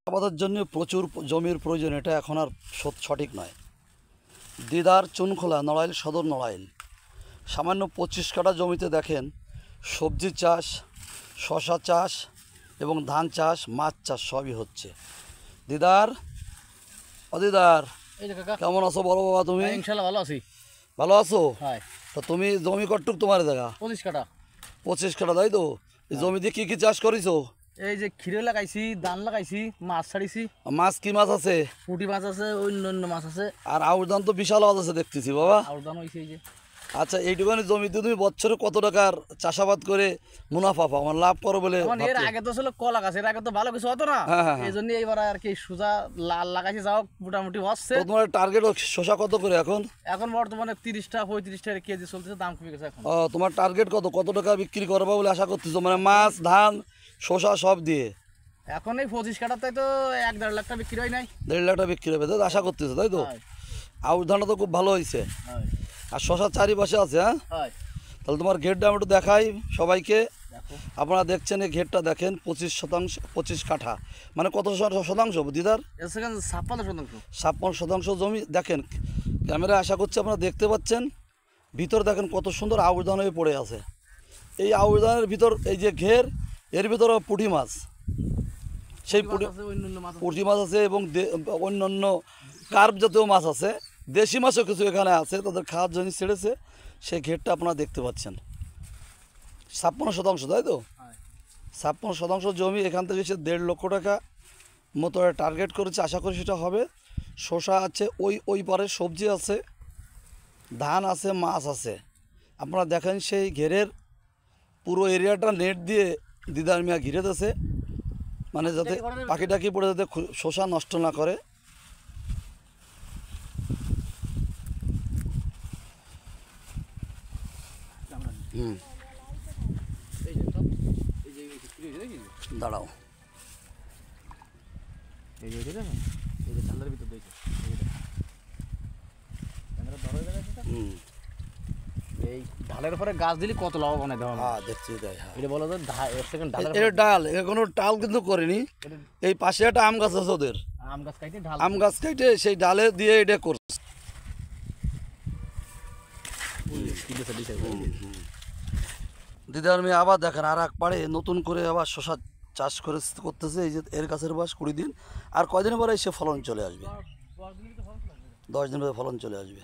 আবাদের জন্য প্রচুর জমির প্রয়োজন, এটা এখন আর সঠিক নয়। দিদার চুনখোলা, নড়াইল সদর নড়াইল। সামান্য 25 কাঠা জমিতে দেখেন সবজি চাষ, শশা চাষ এবং ধান চাষ, মাছ চাষ সবই হচ্ছে। দিদার, দিদার কেমন আছো বলো বাবা? তুমি? ইনশাআল্লাহ ভালো আছি। ভালো আছো? তো তুমি জমি কতটুক তোমার জায়গা? 25 কাঠা। 25 কাঠা, তাই তো? এই জমিতে কি কি চাষ করেছো? এই যে খিরে লাগাইছি, ধান লাগাইছি, মাছ ছাড়িছি। মাছ কি মাছ আছে? পুঁটি মাছ আছে, অন্যান্য মাছ আছে। আর আউশ ধান তো বিশাল আওয়াজ আছে দেখতেছি বাবা। আউশ ধান হইছে এই যে। আচ্ছা, এইটুখানি জমিতে তুমি বছরে কত টাকার চাষাবাদ করে মুনাফা পাও, মানে লাভ করো বলে? এর আগে তো ছিল কলা গাছ, এর আগে তো ভালো কিছু হতো না। এই জন্য এইবার আর কি সুজা লাল লাগাইছি, যাও মোটামুটি হচ্ছে। তোমার টার্গেট শশা কত করে এখন? এখন বর্তমানে 30টা 35 টাকা কেজি চলতেছে, দাম কমে গেছে এখন। তোমার টার্গেট কত টাকা বিক্রি করবা বলে আশা করতেছো, মানে মাছ ধান শশা সব দিয়ে? এখন এই 25 কাঠাতে তো 1-1.5 লাখ টাকা বিক্রি হয় নাই। 1.5 লাখ টাকা বিক্রি হবে তাই আশা করতেছো, তাই তো? আউশ ধানটা তো খুব ভালো হয়েছে। আর শশা চারিপাশে আছে। হ্যাঁ, তাহলে তোমার ঘেরটা আমি একটু দেখাই সবাইকে। আপনারা দেখছেন এই ঘেরটা দেখেন, 25 কাঠা, মানে কত শতাংশ দিদার? 56 শতাংশ জমি দেখেন। ক্যামেরা আশা করছি আপনারা দেখতে পাচ্ছেন। ভিতর দেখেন কত সুন্দর আউশ ধান হয়ে পড়ে আছে। এই আউশ ধানের ভিতর এই যে ঘের, এর ভিতরে পুঁটি মাছ, সেই পুঁটি মাছ আছে এবং অন্যান্য কার্প জাতীয় মাছ আছে, দেশি মাছও কিছু এখানে আছে, তাদের খাওয়ার জন্য ছেড়েছে। সেই ঘেরটা আপনারা দেখতে পাচ্ছেন। 56 শতাংশ, তাই তো? 56 শতাংশ জমি, এখান থেকে সে 1.5 লক্ষ টাকা মতো টার্গেট করেছে। আশা করি সেটা হবে। শশা আছে, ওই পারে সবজি আছে, ধান আছে, মাছ আছে। আপনারা দেখেন সেই ঘেরের পুরো এরিয়াটা নেট দিয়ে দিদার মিয়া ঘিরে দিয়েছে, মানে যাতে পাখি টাকি পড়ে যাতে শশা নষ্ট না করে। দাঁড়াও, এই ঢালের উপরে গাছ দিলে কত লাভবান হয়? দেখছি তাই। এটা বলো তো, এটা ডাল, কোনো টাল কিন্তু করেনি। এই পাশে একটা আম গাছ আছে ওদের, আম গাছ কাইটে সেই ডালে দিয়ে এটা করছে। দিদার মেয়ে আবার দেখেন আর এক পাড়ে নতুন করে আবার শশা চাষ করতেছে। এই যে এর গাছের বয়স 20 দিন, আর কয়দিন পরে সে ফলন চলে আসবে। 10 দিন পরে ফলন চলে আসবে।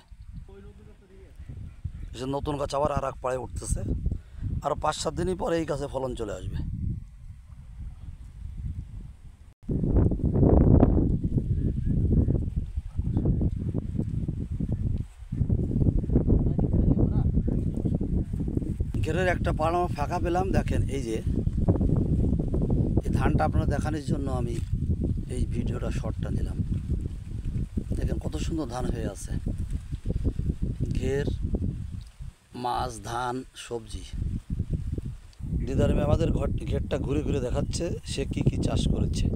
সে নতুন গাছ আবার আর এক পাড়ে উঠতেছে, আর 5-7 দিনই পরে এই গাছে ফলন চলে আসবে। ঘেরের একটা পাড়া ফাঁকা পেলাম, দেখেন এই যে এই ধানটা আপনারা দেখানোর জন্য আমি এই ভিডিওটা শর্টটা নিলাম। দেখেন কত সুন্দর ধান হয়ে আছে। ঘের, মাছ, ধান, সবজি। দিদার মেয়ে আমাদের ঘেরটা ঘুরে ঘুরে দেখাচ্ছে সে কি কি চাষ করেছে।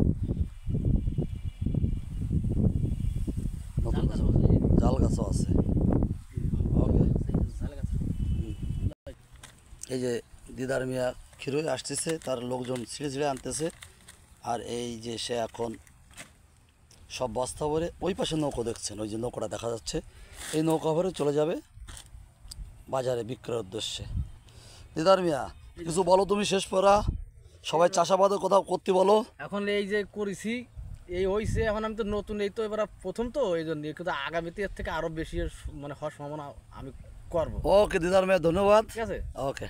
জাল গাছও আছে। ওকে, এই যে দিদার মিয়া ক্ষীরই আসতেছে, তার লোকজন ছিঁড়ে আনতেছে। আর এই যে সে এখন সব বস্তা ভরে, ওই পাশে নৌকো দেখছেন, ওই যে নৌকাটা দেখা যাচ্ছে, এই নৌকা ভরে চলে যাবে বাজারে বিক্রয়ের উদ্দেশ্যে। দিদার মিয়া কিছু বলো তুমি, শেষ পড়া সবাই চাষাবাদে কোথাও করতে বলো। এখন এই যে করেছি এই হয়েছে, এখন আমি তো নতুন, এই তো এবার প্রথম, তো এই জন্য কিন্তু আগামীতে এর থেকে আরো বেশি মানে হওয়ার সম্ভাবনা আমি করবো। ওকে দিদার মিয়া, ধন্যবাদ। ঠিক আছে, ওকে।